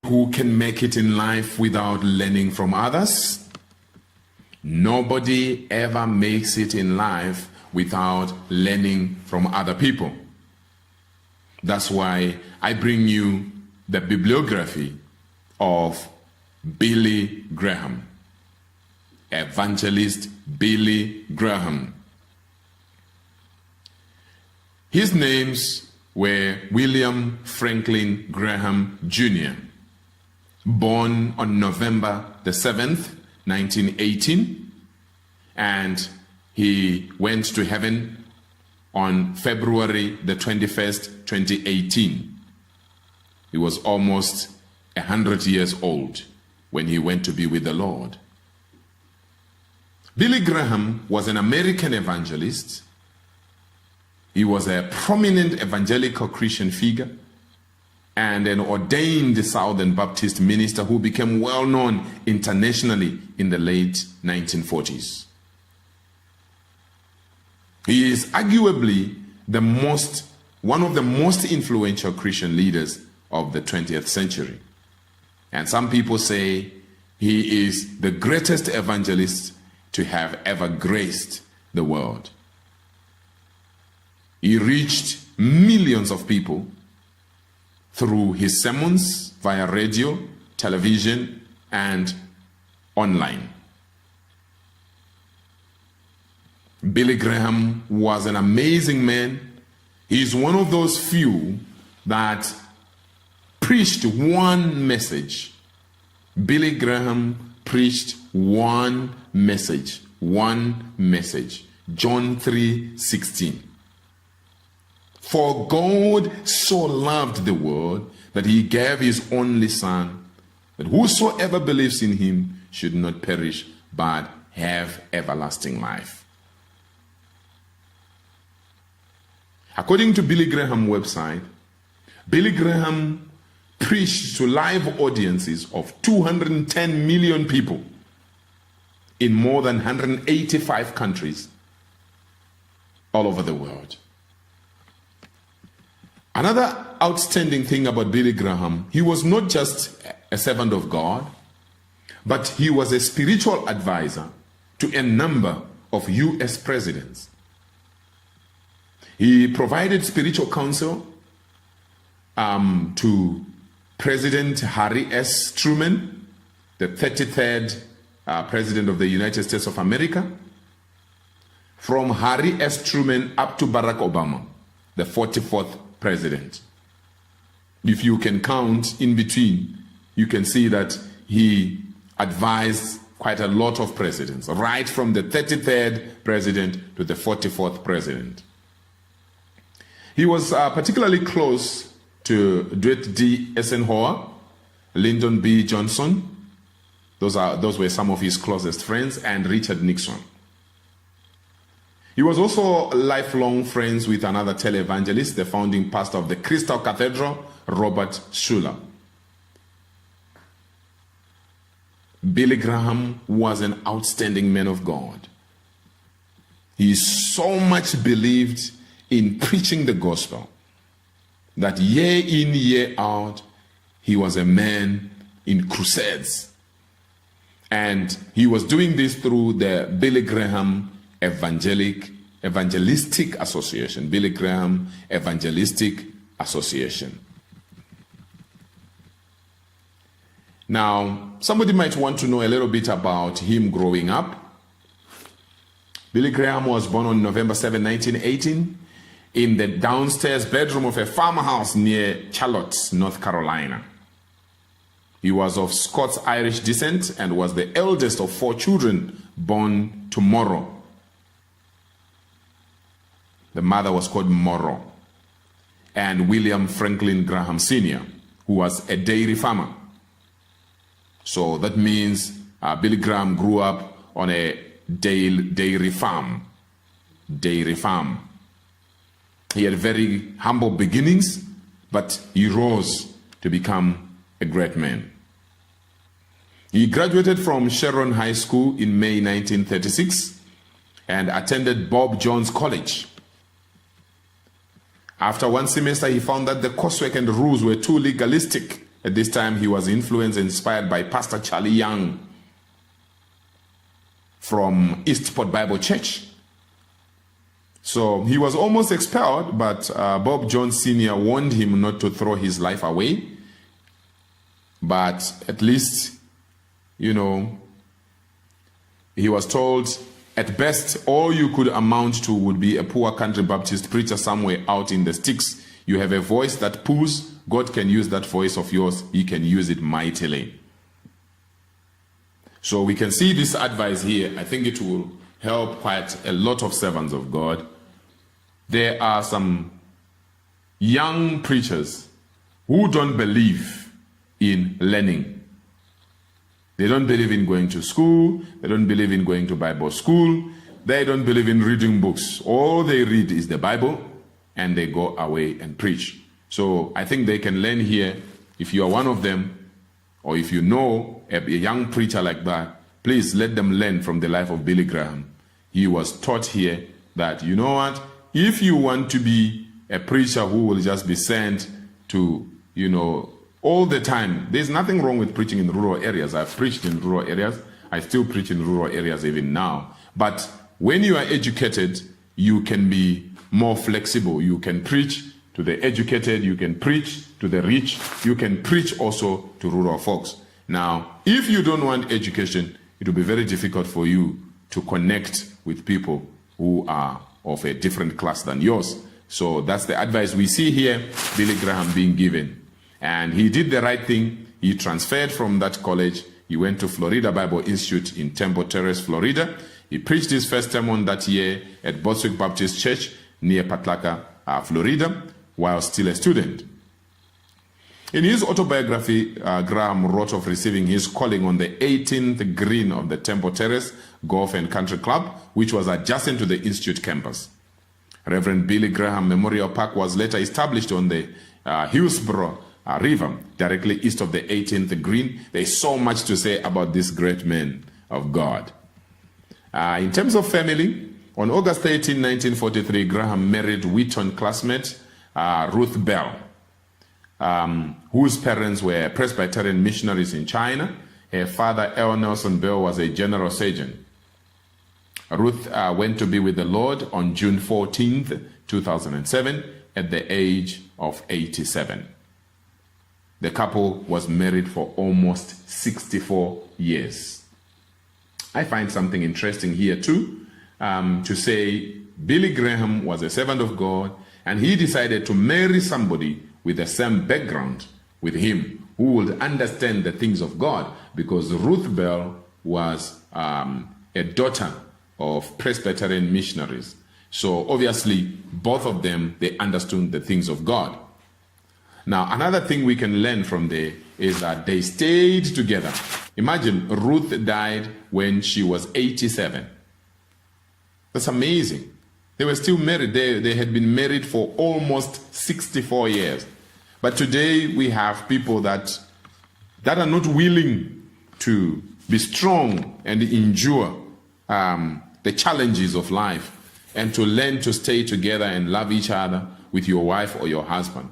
who can make it in life without learning from others. Nobody ever makes it in life without learning from other people. That's why I bring you the bibliography of Billy Graham, Evangelist Billy Graham. His names were William Franklin Graham Jr., born on November the 7th, 1918, and he went to heaven on February the 21st, 2018. He was almost 100 years old when he went to be with the Lord. Billy Graham was an American evangelist. He was a prominent evangelical Christian figure and an ordained Southern Baptist minister who became well known internationally in the late 1940s. He is arguably one of the most influential Christian leaders of the 20th century. And some people say he is the greatest evangelist to have ever graced the world. He reached millions of people through his sermons via radio, television, and online. Billy Graham was an amazing man. He's one of those few that preached one message. Billy Graham preached one message. John 3:16. For God so loved the world that he gave his only Son, that whosoever believes in him should not perish but have everlasting life. According to Billy Graham website, Billy Graham preached to live audiences of 210 million people in more than 185 countries all over the world. Another outstanding thing about Billy Graham, he was not just a servant of God, but he was a spiritual advisor to a number of US presidents. He provided spiritual counsel to President Harry S. Truman, the 33rd President of the United States of America, from Harry S. Truman up to Barack Obama, the 44th President. If you can count in between, you can see that he advised quite a lot of presidents, right from the 33rd President to the 44th President. He was particularly close to Dwight D. Eisenhower, Lyndon B. Johnson. Those were some of his closest friends, and Richard Nixon. He was also lifelong friends with another televangelist, the founding pastor of the Crystal Cathedral, Robert Schuller. Billy Graham was an outstanding man of God. He so much believed in preaching the gospel that year in, year out, he was a man in crusades. And he was doing this through the Billy Graham Evangelistic Association. Billy Graham Evangelistic Association. Now, somebody might want to know a little bit about him growing up. Billy Graham was born on November 7, 1918, in the downstairs bedroom of a farmhouse near Charlotte, North Carolina. He was of Scots-Irish descent and was the eldest of 4 children born to Morrow. The mother was called Morrow, and William Franklin Graham Sr., who was a dairy farmer. So that means Billy Graham grew up on a dairy farm. He had very humble beginnings, but he rose to become a great man. He graduated from Sharon High School in May 1936 and attended Bob Jones College. After one semester, he found that the coursework and the rules were too legalistic At this time, he was influenced and inspired by Pastor Charlie Young from Eastport Bible Church. So he was almost expelled, but Bob Jones Sr. warned him not to throw his life away. But at least, you know, he was told, at best, all you could amount to would be a poor country Baptist preacher somewhere out in the sticks. You have a voice that pulls. God can use that voice of yours. He can use it mightily. So we can see this advice here. I think it will help quite a lot of servants of God. There are some young preachers who don't believe in learning. They don't believe in going to school. They don't believe in going to Bible school. They don't believe in reading books. All they read is the Bible, and they go away and preach. So I think they can learn here. If you are one of them, or if you know a young preacher like that, please let them learn from the life of Billy Graham. He was taught here that, you know what, if you want to be a preacher who will just be sent to, you know, all the time, there's nothing wrong with preaching in rural areas. I've preached in rural areas. I still preach in rural areas even now. But when you are educated, you can be more flexible. You can preach to the educated. You can preach to the rich. You can preach also to rural folks. Now, if you don't want education, it will be very difficult for you to connect with people who are of a different class than yours. So that's the advice we see here, Billy Graham being given. And he did the right thing. He transferred from that college. He went to Florida Bible Institute in Temple Terrace, Florida. He preached his first sermon that year at Botswana Baptist Church near Patlaka, Florida, while still a student. In his autobiography, Graham wrote of receiving his calling on the 18th green of the Temple Terrace Golf and Country Club, which was adjacent to the Institute campus. Reverend Billy Graham Memorial Park was later established on the Hillsborough River, directly east of the 18th green. There's so much to say about this great man of God. In terms of family, on August 18, 1943, Graham married Wheaton classmate Ruth Bell, whose parents were Presbyterian missionaries in China. Her father, L. Nelson Bell, was a general surgeon. Ruth went to be with the Lord on June 14, 2007, at the age of 87. The couple was married for almost 64 years. I find something interesting here too, to say Billy Graham was a servant of God, and he decided to marry somebody with the same background with him, who would understand the things of God, because Ruth Bell was a daughter of Presbyterian missionaries. So obviously, both of them, they understood the things of God. Now, another thing we can learn from there is that they stayed together. Imagine Ruth died when she was 87. That's amazing. They were still married. They had been married for almost 64 years. But today we have people that are not willing to be strong and endure the challenges of life, and to learn to stay together and love each other with your wife or your husband.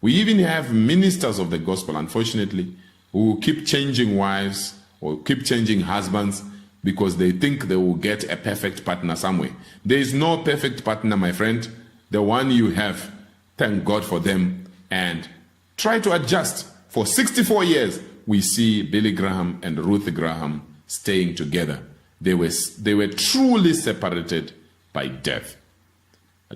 We even have ministers of the gospel, unfortunately, who keep changing wives or keep changing husbands because they think they will get a perfect partner somewhere. There is no perfect partner, my friend. The one you have, thank God for them, and try to adjust. For 64 years, we see Billy Graham and Ruth Graham staying together. They were truly separated by death.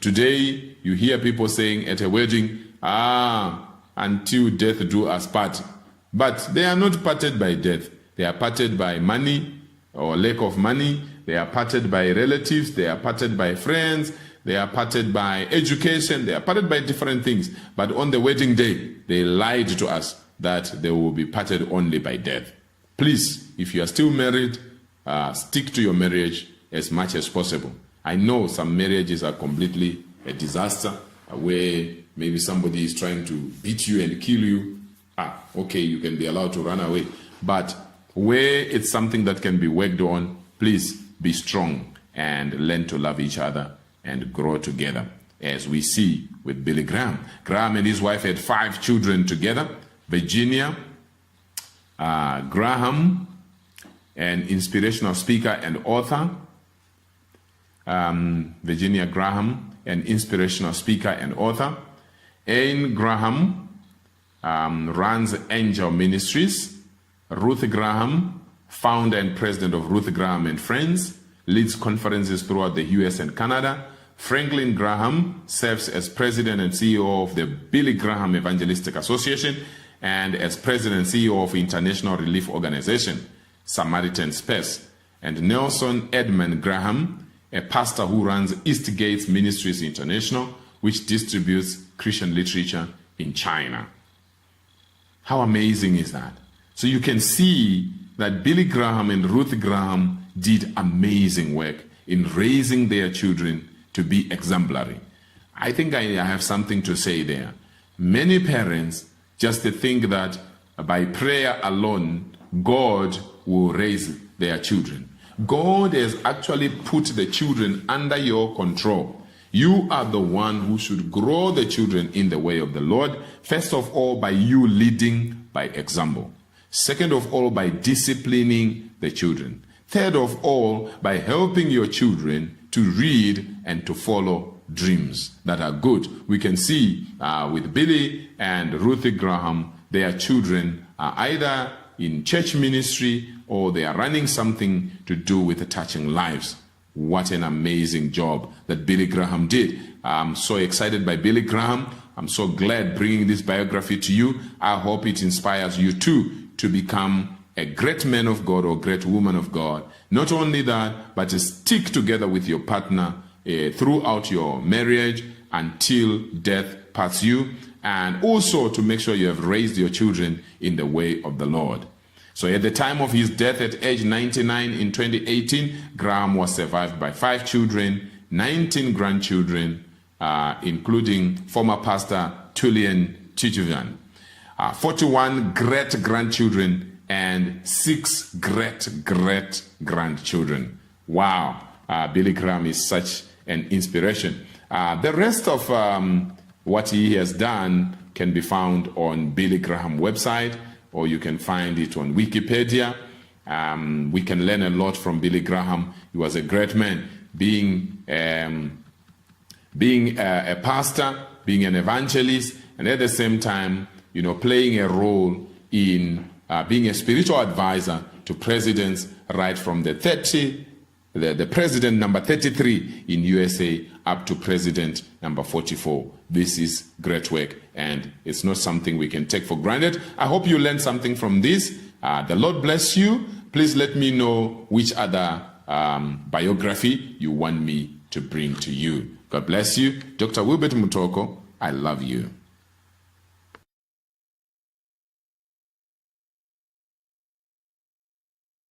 Today, you hear people saying at a wedding, until death do us part. But they are not parted by death. They are parted by money or lack of money. They are parted by relatives. They are parted by friends. They are parted by education. They are parted by different things. But on the wedding day, they lied to us that they will be parted only by death. Please, if you are still married, stick to your marriage as much as possible. I know some marriages are completely a disaster, where maybe somebody is trying to beat you and kill you. Okay, you can be allowed to run away. But where it's something that can be worked on, please be strong and learn to love each other and grow together, as we see with Billy Graham. Graham and his wife had 5 children together. Virginia Graham, an inspirational speaker and author. Virginia Graham, an inspirational speaker and author. Anne Graham runs Angel Ministries. Ruth Graham, founder and president of Ruth Graham and Friends, leads conferences throughout the US and Canada. Franklin Graham serves as president and CEO of the Billy Graham Evangelistic Association and as president and CEO of International Relief Organization, Samaritan Space. And Nelson Edmund Graham, a pastor who runs East Gates Ministries International, which distributes Christian literature in China. How amazing is that? So you can see that Billy Graham and Ruth Graham did amazing work in raising their children to be exemplary. I think I have something to say there. Many parents just think that by prayer alone, God will raise their children. God has actually put the children under your control. You are the one who should grow the children in the way of the Lord. First of all, by you leading by example. Second of all, by disciplining the children. Third of all, by helping your children to read and to follow dreams that are good. We can see with Billy and Ruthie Graham, their children are either in church ministry or they are running something to do with touching lives. What an amazing job that Billy Graham did. I'm so excited by Billy Graham. I'm so glad bringing this biography to you. I hope it inspires you too to become a great man of God or great woman of God. Not only that, but to stick together with your partner throughout your marriage until death parts you, and also to make sure you have raised your children in the way of the Lord. So at the time of his death at age 99 in 2018, Graham was survived by 5 children, 19 grandchildren, including former pastor Tullian Chichivan, 41 great-grandchildren, and 6 great-great-grandchildren. Wow, Billy Graham is such an inspiration. The rest of what he has done can be found on Billy Graham website, or you can find it on Wikipedia. We can learn a lot from Billy Graham. He was a great man, being a pastor, being an evangelist, and at the same time, you know, playing a role in being a spiritual advisor to presidents right from the president number 33 in USA up to president number 44. This is great work, and it's not something we can take for granted. I hope you learned something from this. The Lord bless you. Please let me know which other biography you want me to bring to you. God bless you. Dr. Wilbert Mutoko, I love you.